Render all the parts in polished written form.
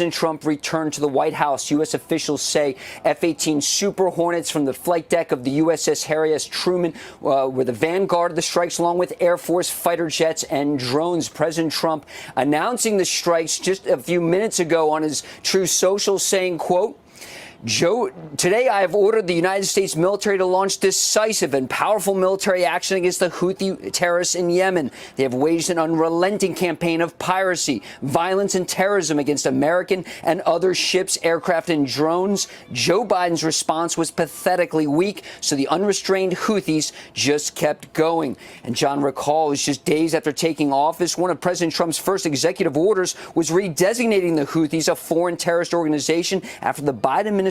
President Trump returned to the White House. U.S. officials say F-18 Super Hornets from the flight deck of the USS Harry S. Truman were the vanguard of the strikes, along with Air Force fighter jets and drones. President Trump announcing the strikes just a few minutes ago on his Truth Social, saying, quote, today I have ordered the United States military to launch decisive and powerful military action against the Houthi terrorists in Yemen. They have waged an unrelenting campaign of piracy, violence, and terrorism against American and other ships, aircraft, and drones. Joe Biden's response was pathetically weak, so the unrestrained Houthis just kept going. And John, recall, it's just days after taking office, one of President Trump's first executive orders was redesignating the Houthis a foreign terrorist organization after the Biden administration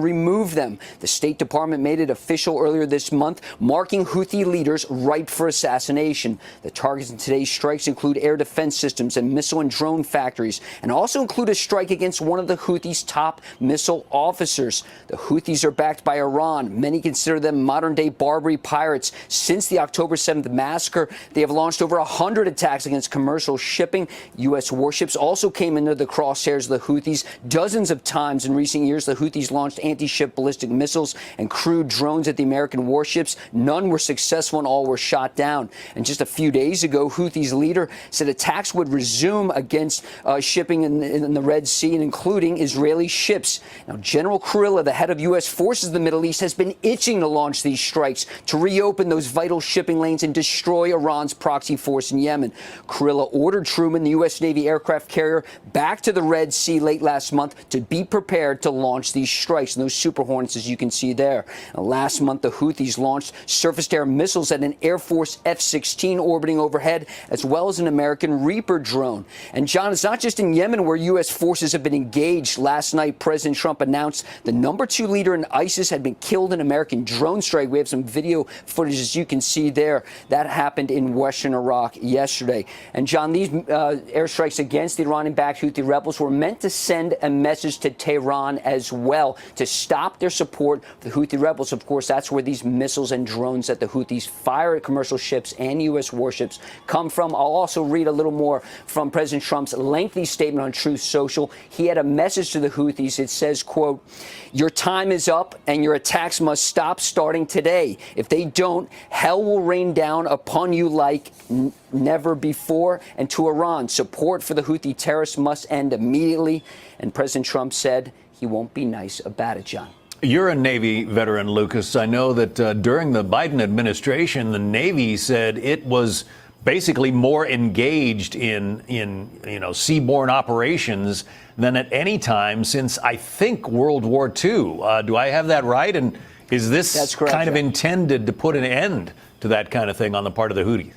removed them. The State Department made it official earlier this month, marking Houthi leaders ripe for assassination. The targets in today's strikes include air defense systems and missile and drone factories, and also include a strike against one of the Houthis' top missile officers. The Houthis are backed by Iran. Many consider them modern-day Barbary pirates. Since the October 7th massacre, they have launched over 100 attacks against commercial shipping. U.S. warships also came into the crosshairs of the Houthis dozens of times in recent years. The Houthis launched anti-ship ballistic missiles and crewed drones at the American warships. None were successful and all were shot down. And just a few days ago, Houthis leader said attacks would resume against shipping in the Red Sea, and including Israeli ships. Now, General Kurilla, the head of U.S. forces in the Middle East, has been itching to launch these strikes to reopen those vital shipping lanes and destroy Iran's proxy force in Yemen. Kurilla ordered Truman, the U.S. Navy aircraft carrier, back to the Red Sea late last month to be prepared to launch these strikes, and those Super Hornets, as you can see there. Now, last month, the Houthis launched surface-to-air missiles at an Air Force F-16 orbiting overhead, as well as an American Reaper drone. And, John, it's not just in Yemen where U.S. forces have been engaged. Last night, President Trump announced the #2 leader in ISIS had been killed in an American drone strike. We have some video footage, as you can see there. That happened in western Iraq yesterday. And, John, these airstrikes against the Iranian-backed Houthi rebels were meant to send a message to Tehran as well, to stop their support for the Houthi rebels. Of course, that's where these missiles and drones that the Houthis fire at commercial ships and U.S. warships come from. I'll also read a little more from President Trump's lengthy statement on Truth Social. He had a message to the Houthis. It says, quote, "Your time is up and your attacks must stop starting today. If they don't, hell will rain down upon you like never before. And to Iran, support for the Houthi terrorists must end immediately." And President Trump said he won't be nice about it, John. You're a Navy veteran, Lucas. I know that during the Biden administration, the Navy said it was basically more engaged in seaborne operations than at any time since, I think, World War II. Do I have that right? And is this That's correct, kind of John. intended to put an end to that kind of thing on the part of the Houthis?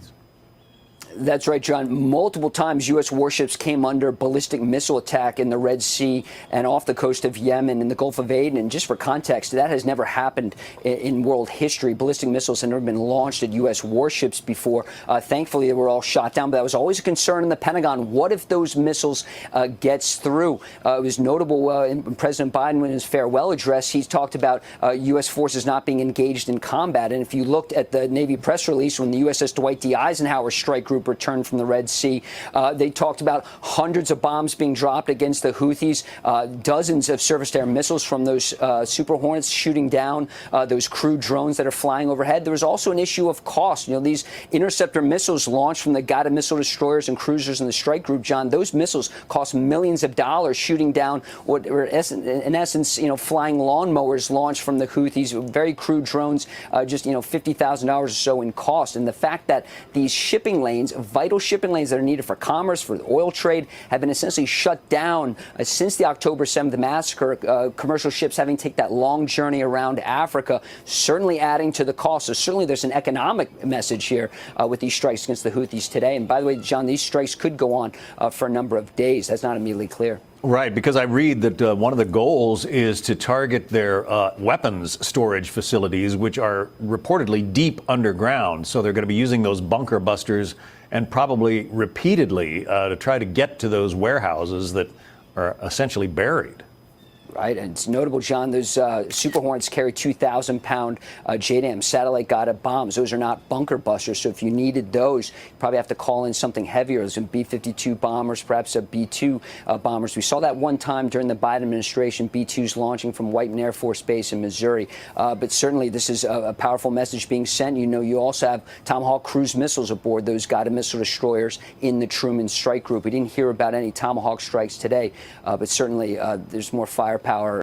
That's right, John. Multiple times U.S. warships came under ballistic missile attack in the Red Sea and off the coast of Yemen and the Gulf of Aden. And just for context, that has never happened in world history. Ballistic missiles have never been launched at U.S. warships before. Thankfully, they were all shot down. But that was always a concern in the Pentagon. What if those missiles gets through? It was notable in President Biden, in his farewell address, he talked about U.S. forces not being engaged in combat. And if you looked at the Navy press release when the USS Dwight D. Eisenhower strike group returned from the Red Sea, they talked about hundreds of bombs being dropped against the Houthis, dozens of surface-to-air missiles from those Super Hornets shooting down those crewed drones that are flying overhead. There was also an issue of cost. You know, these interceptor missiles launched from the guided missile destroyers and cruisers in the strike group, John, those missiles cost millions of dollars, shooting down what were, in essence, flying lawnmowers launched from the Houthis, very crude drones, just, $50,000 or so in cost. And the fact that these shipping lanes, vital shipping lanes that are needed for commerce, for the oil trade, have been essentially shut down since the October 7th massacre, commercial ships having to take that long journey around Africa, certainly adding to the cost. So certainly there's an economic message here with these strikes against the Houthis today. And by the way, John, these strikes could go on for a number of days. That's not immediately clear. Right, because I read that one of the goals is to target their weapons storage facilities, which are reportedly deep underground. So they're going to be using those bunker busters and probably repeatedly to try to get to those warehouses that are essentially buried. Right, and it's notable, John, those Super Hornets carry 2,000-pound JDAM satellite-guided bombs. Those are not bunker busters, so if you needed those, you probably have to call in something heavier, some B-52 bombers, perhaps a B-2 bombers. We saw that one time during the Biden administration, B-2s launching from Whiteman Air Force Base in Missouri. But certainly this is a powerful message being sent. You know, you also have Tomahawk cruise missiles aboard those guided missile destroyers in the Truman Strike Group. We didn't hear about any Tomahawk strikes today, but certainly there's more firepower